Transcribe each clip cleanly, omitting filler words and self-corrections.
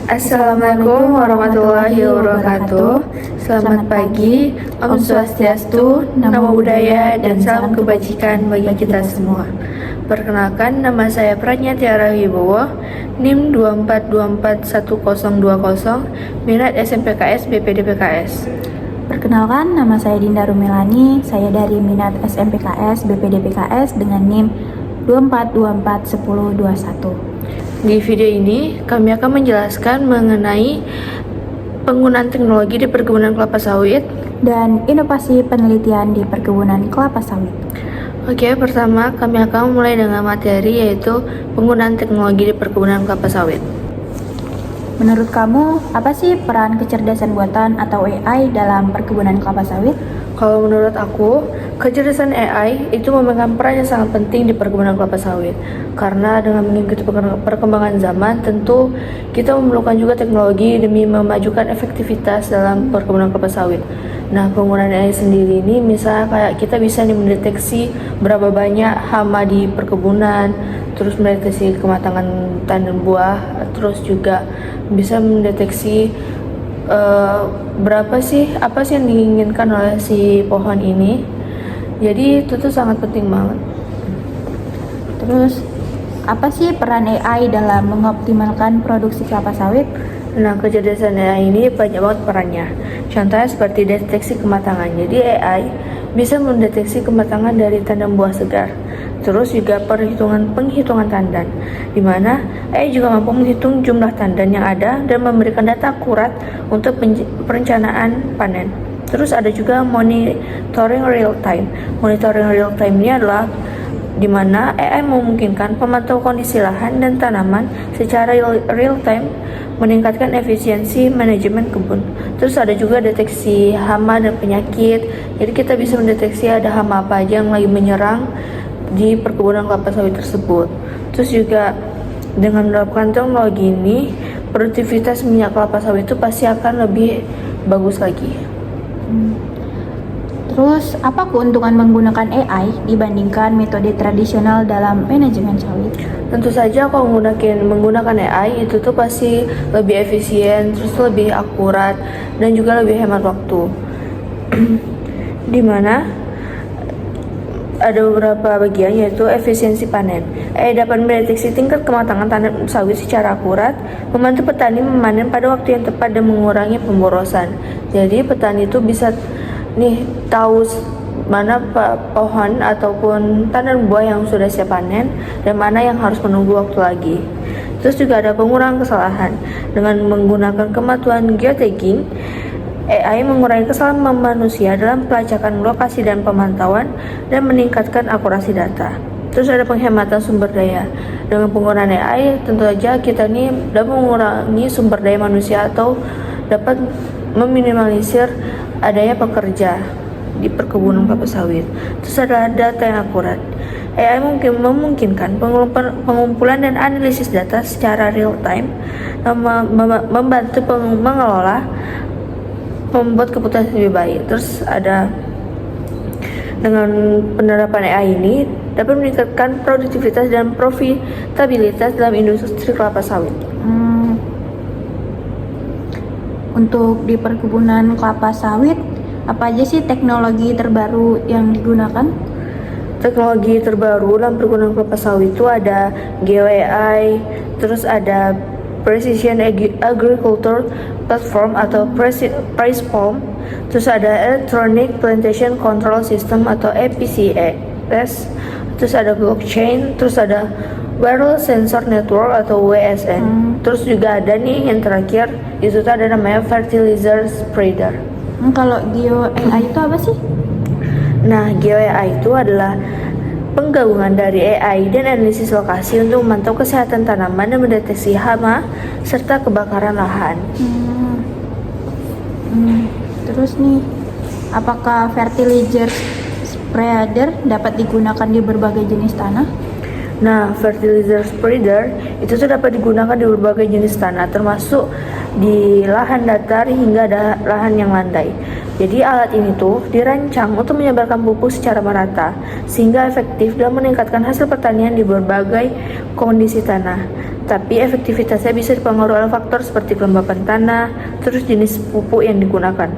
Assalamualaikum warahmatullahi wabarakatuh. Selamat pagi, Om Swastiastu, Namo Buddhaya, dan salam kebajikan bagi kita semua. Perkenalkan, nama saya Pranya Tiara Wibowo, NIM 24241020, minat SMPKS BPDPKS. Perkenalkan, nama saya Dinda Rumelani, saya dari minat SMPKS BPDPKS dengan NIM 24241021. Di video ini, kami akan menjelaskan mengenai penggunaan teknologi di perkebunan kelapa sawit dan inovasi penelitian di perkebunan kelapa sawit. Oke, pertama kami akan mulai dengan materi yaitu penggunaan teknologi di perkebunan kelapa sawit. Menurut kamu, apa sih peran kecerdasan buatan atau AI dalam perkebunan kelapa sawit? Kalau menurut aku, kecerdasan AI itu memegang peran yang sangat penting di perkebunan kelapa sawit. Karena dengan mengikuti perkembangan zaman, tentu kita memerlukan juga teknologi demi memajukan efektivitas dalam perkebunan kelapa sawit. Nah, penggunaan AI sendiri ini misalnya kayak kita bisa mendeteksi berapa banyak hama di perkebunan, terus mendeteksi kematangan tanaman buah, terus juga bisa mendeteksi apa sih yang diinginkan oleh si pohon ini. Jadi itu tuh sangat penting banget. Terus, apa sih peran AI dalam mengoptimalkan produksi kelapa sawit? Nah, kecerdasan AI ini banyak banget perannya. Contohnya seperti deteksi kematangan. Jadi AI bisa mendeteksi kematangan dari tanaman buah segar. Terus juga penghitungan tandan, di mana AI juga mampu menghitung jumlah tandan yang ada dan memberikan data akurat untuk perencanaan panen. Terus ada juga monitoring real time. Monitoring real time ini adalah di mana AI memungkinkan pemantau kondisi lahan dan tanaman secara real time, meningkatkan efisiensi manajemen kebun. Terus ada juga deteksi hama dan penyakit. Jadi kita bisa mendeteksi ada hama apa aja yang lagi menyerang di perkebunan kelapa sawit tersebut. Terus juga dengan menerapkan teknologi ini, produktivitas minyak kelapa sawit itu pasti akan lebih bagus lagi. Terus, apa keuntungan menggunakan AI dibandingkan metode tradisional dalam manajemen sawit? Tentu saja kalau menggunakan AI itu tuh pasti lebih efisien, terus lebih akurat, dan juga lebih hemat waktu. Dimana ada beberapa bagian yaitu efisiensi panen. AI dapat mendeteksi tingkat kematangan tanaman sawit secara akurat, membantu petani memanen pada waktu yang tepat dan mengurangi pemborosan. Jadi petani itu bisa tahu mana pohon ataupun tanaman buah yang sudah siap panen dan mana yang harus menunggu waktu lagi. Terus juga ada pengurangan kesalahan. Dengan menggunakan kemampuan geotagging, AI mengurangi kesalahan manusia dalam pelacakan lokasi dan pemantauan dan meningkatkan akurasi data. Terus ada penghematan sumber daya. Dengan penggunaan AI, tentu saja kita dapat mengurangi sumber daya manusia atau dapat meminimalisir adanya pekerja di perkebunan kelapa sawit. Terus ada data yang akurat. AI memungkinkan pengumpulan dan analisis data secara real time, membantu mengelola, membuat keputusan lebih baik. Terus ada dengan penerapan AI ini dapat meningkatkan produktivitas dan profitabilitas dalam industri kelapa sawit. Untuk di perkebunan kelapa sawit, apa aja sih teknologi terbaru yang digunakan? Teknologi terbaru dalam perkebunan kelapa sawit itu ada GeoAI, terus ada Precision Agriculture Platform atau PRISPOM, terus ada Electronic Plantation Control System atau EPCS, terus ada blockchain, terus ada Wireless Sensor Network atau WSN. Terus juga ada yang terakhir itu ada namanya Fertilizer Spreader. Kalau GeoAI itu apa sih? Nah, GeoAI itu adalah penggabungan dari AI dan analisis lokasi untuk memantau kesehatan tanaman dan mendeteksi hama serta kebakaran lahan. Terus apakah fertilizer spreader dapat digunakan di berbagai jenis tanah? Nah, fertilizer spreader itu dapat digunakan di berbagai jenis tanah, termasuk di lahan datar hingga lahan yang landai. Jadi alat ini dirancang untuk menyebarkan pupuk secara merata, sehingga efektif dalam meningkatkan hasil pertanian di berbagai kondisi tanah. Tapi efektivitasnya bisa dipengaruhi oleh faktor seperti kelembapan tanah, terus jenis pupuk yang digunakan.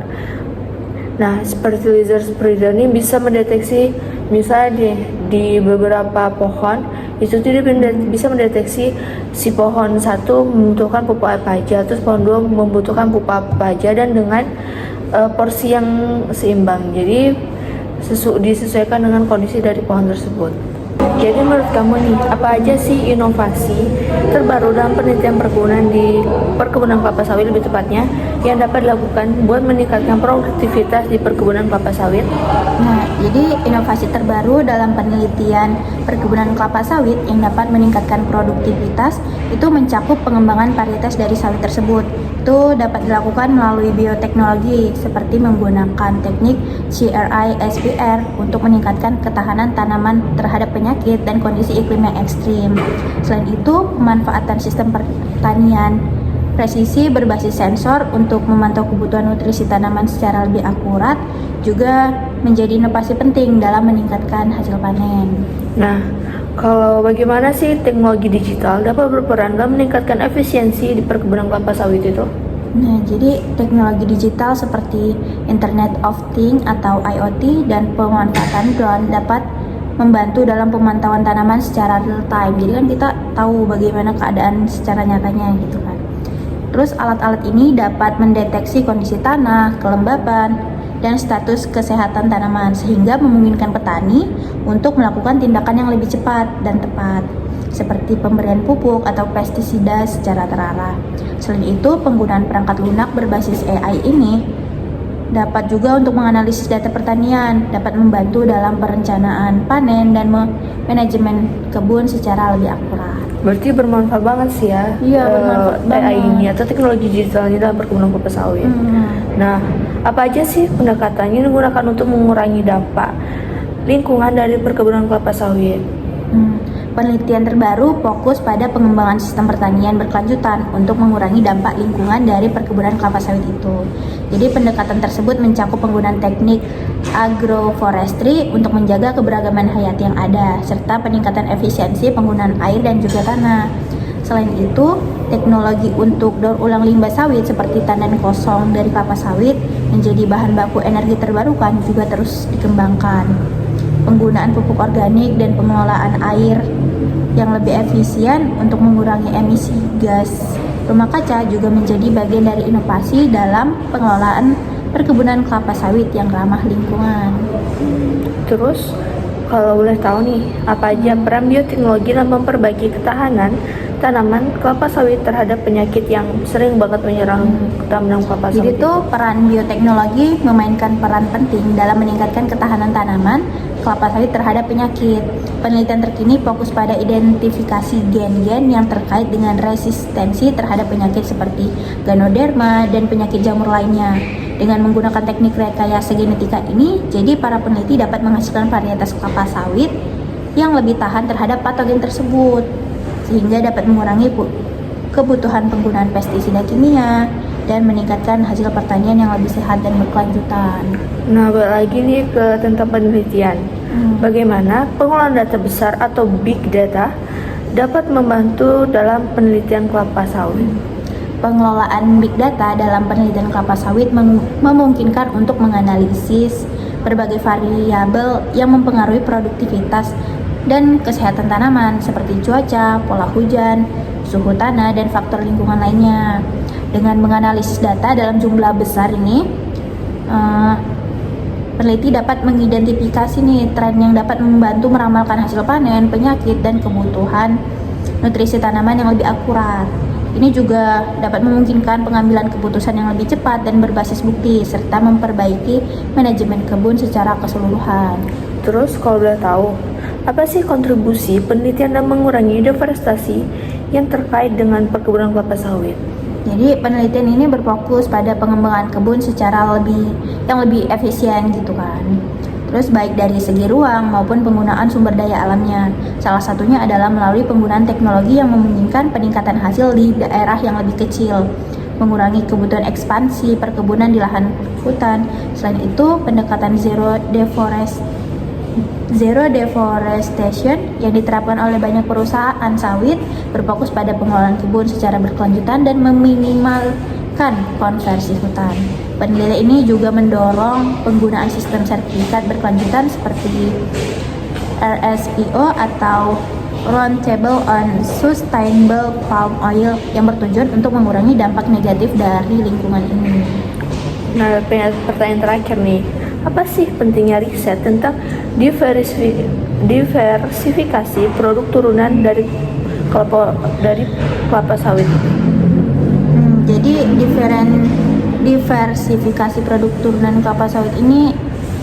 Nah, fertilizer spreader ini bisa mendeteksi misalnya di beberapa pohon itu bisa mendeteksi si pohon satu membutuhkan pupuk apa aja, terus pohon dua membutuhkan pupuk apa aja, dan dengan porsi yang seimbang. Jadi disesuaikan dengan kondisi dari pohon tersebut. Jadi menurut kamu nih, apa aja sih inovasi terbaru dalam penelitian di perkebunan kelapa sawit lebih tepatnya yang dapat dilakukan buat meningkatkan produktivitas di perkebunan kelapa sawit? Nah, jadi inovasi terbaru dalam penelitian perkebunan kelapa sawit yang dapat meningkatkan produktivitas itu mencakup pengembangan varietas dari sawit tersebut. Itu dapat dilakukan melalui bioteknologi seperti menggunakan teknik CRI-SPR untuk meningkatkan ketahanan tanaman terhadap penyakit dan kondisi iklim yang ekstrim. Selain itu, pemanfaatan sistem pertanian presisi berbasis sensor untuk memantau kebutuhan nutrisi tanaman secara lebih akurat juga menjadi inovasi penting dalam meningkatkan hasil panen. Nah, kalau bagaimana sih teknologi digital dapat berperan dalam meningkatkan efisiensi di perkebunan kelapa sawit itu? Nah, jadi teknologi digital seperti Internet of Things atau IoT dan pemanfaatan drone dapat membantu dalam pemantauan tanaman secara real time. Jadi kan kita tahu bagaimana keadaan secara nyatanya gitu kan. Terus alat-alat ini dapat mendeteksi kondisi tanah, kelembapan, dan status kesehatan tanaman sehingga memungkinkan petani untuk melakukan tindakan yang lebih cepat dan tepat seperti pemberian pupuk atau pestisida secara terarah. Selain itu, penggunaan perangkat lunak berbasis AI ini dapat juga untuk menganalisis data pertanian, dapat membantu dalam perencanaan panen dan manajemen kebun secara lebih akurat. Berarti bermanfaat banget sih ya, bermanfaat AI banget. ini atau teknologi digital ini dalam perkebunan kelapa sawit. Nah, apa aja sih pendekatannya digunakan untuk mengurangi dampak lingkungan dari perkebunan kelapa sawit? Penelitian terbaru fokus pada pengembangan sistem pertanian berkelanjutan untuk mengurangi dampak lingkungan dari perkebunan kelapa sawit itu. Jadi pendekatan tersebut mencakup penggunaan teknik agroforestry untuk menjaga keberagaman hayati yang ada, serta peningkatan efisiensi penggunaan air dan juga tanah. Selain itu, teknologi untuk daur ulang limbah sawit seperti tandan kosong dari kelapa sawit menjadi bahan baku energi terbarukan juga terus dikembangkan. Penggunaan pupuk organik dan pengelolaan air yang lebih efisien untuk mengurangi emisi gas rumah kaca juga menjadi bagian dari inovasi dalam pengelolaan perkebunan kelapa sawit yang ramah lingkungan. Terus, kalau boleh tahu nih, apa aja peran bioteknologi dalam memperbaiki ketahanan tanaman kelapa sawit terhadap penyakit yang sering banget menyerang tanaman kelapa sawit? Jadi tuh peran bioteknologi memainkan peran penting dalam meningkatkan ketahanan tanaman kelapa sawit terhadap penyakit. Penelitian terkini fokus pada identifikasi gen-gen yang terkait dengan resistensi terhadap penyakit seperti Ganoderma dan penyakit jamur lainnya. Dengan menggunakan teknik rekayasa genetika ini, jadi para peneliti dapat menghasilkan varietas kelapa sawit yang lebih tahan terhadap patogen tersebut, sehingga dapat mengurangi kebutuhan penggunaan pestisida kimia dan meningkatkan hasil pertanian yang lebih sehat dan berkelanjutan. Nah, balik lagi nih ke tentang penelitian. Bagaimana pengolahan data besar atau big data dapat membantu dalam penelitian kelapa sawit? Pengelolaan big data dalam penelitian kelapa sawit memungkinkan untuk menganalisis berbagai variabel yang mempengaruhi produktivitas dan kesehatan tanaman seperti cuaca, pola hujan, suhu tanah, dan faktor lingkungan lainnya. Dengan menganalisis data dalam jumlah besar ini, peneliti dapat mengidentifikasi nih tren yang dapat membantu meramalkan hasil panen, penyakit, dan kebutuhan nutrisi tanaman yang lebih akurat. Ini juga dapat memungkinkan pengambilan keputusan yang lebih cepat dan berbasis bukti, serta memperbaiki manajemen kebun secara keseluruhan. Terus, kalau boleh tahu, apa sih kontribusi penelitian dalam mengurangi deforestasi yang terkait dengan perkebunan kelapa sawit? Jadi penelitian ini berfokus pada pengembangan kebun secara lebih efisien gitu kan. Terus baik dari segi ruang maupun penggunaan sumber daya alamnya. Salah satunya adalah melalui penggunaan teknologi yang memungkinkan peningkatan hasil di daerah yang lebih kecil, mengurangi kebutuhan ekspansi perkebunan di lahan hutan. Selain itu, pendekatan zero Zero deforestation yang diterapkan oleh banyak perusahaan sawit berfokus pada pengelolaan kebun secara berkelanjutan dan meminimalkan konversi hutan. Penelitian ini juga mendorong penggunaan sistem sertifikat berkelanjutan seperti RSPO atau Roundtable on Sustainable Palm Oil yang bertujuan untuk mengurangi dampak negatif dari lingkungan ini. Nah, pertanyaan terakhir nih, apa sih pentingnya riset tentang diversifikasi produk turunan dari kelapa sawit? Jadi diversifikasi produk turunan kelapa sawit ini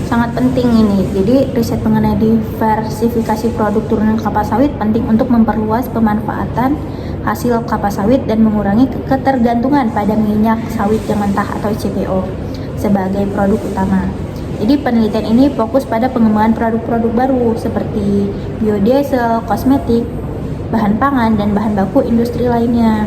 sangat penting ini. Jadi riset mengenai diversifikasi produk turunan kelapa sawit penting untuk memperluas pemanfaatan hasil kelapa sawit dan mengurangi ketergantungan pada minyak sawit yang mentah atau CPO sebagai produk utama. Jadi penelitian ini fokus pada pengembangan produk-produk baru seperti biodiesel, kosmetik, bahan pangan, dan bahan baku industri lainnya.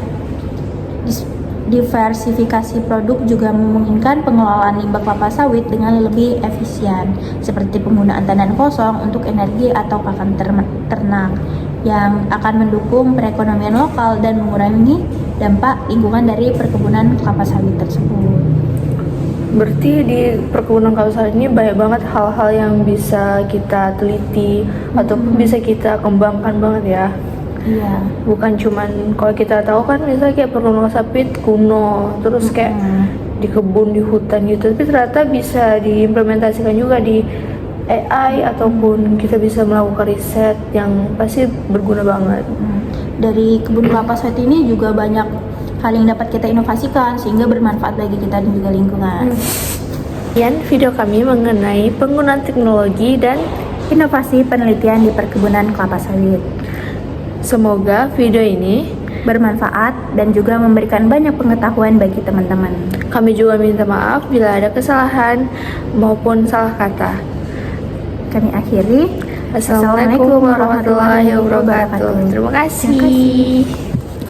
Diversifikasi produk juga memungkinkan pengelolaan limbah kelapa sawit dengan lebih efisien, seperti penggunaan tandan kosong untuk energi atau pakan ternak, yang akan mendukung perekonomian lokal dan mengurangi dampak lingkungan dari perkebunan kelapa sawit tersebut. Berarti di perkebunan kelapa sawit ini banyak banget hal-hal yang bisa kita teliti ataupun bisa kita kembangkan banget ya. Iya. Bukan cuman kalau kita tahu kan misalnya kayak perkebunan sawit kuno, terus kayak di kebun di hutan gitu, tapi ternyata bisa diimplementasikan juga di AI ataupun kita bisa melakukan riset yang pasti berguna banget. Dari kebun kelapa sawit ini juga banyak hal yang dapat kita inovasikan sehingga bermanfaat bagi kita dan juga lingkungan. Sekian video kami mengenai penggunaan teknologi dan Inovasi penelitian di perkebunan kelapa sawit. semoga video ini Bermanfaat dan juga memberikan banyak pengetahuan bagi teman-teman. kami juga minta maaf bila ada kesalahan maupun salah kata. Kami akhiri. Assalamualaikum warahmatullahi wabarakatuh. Terima kasih.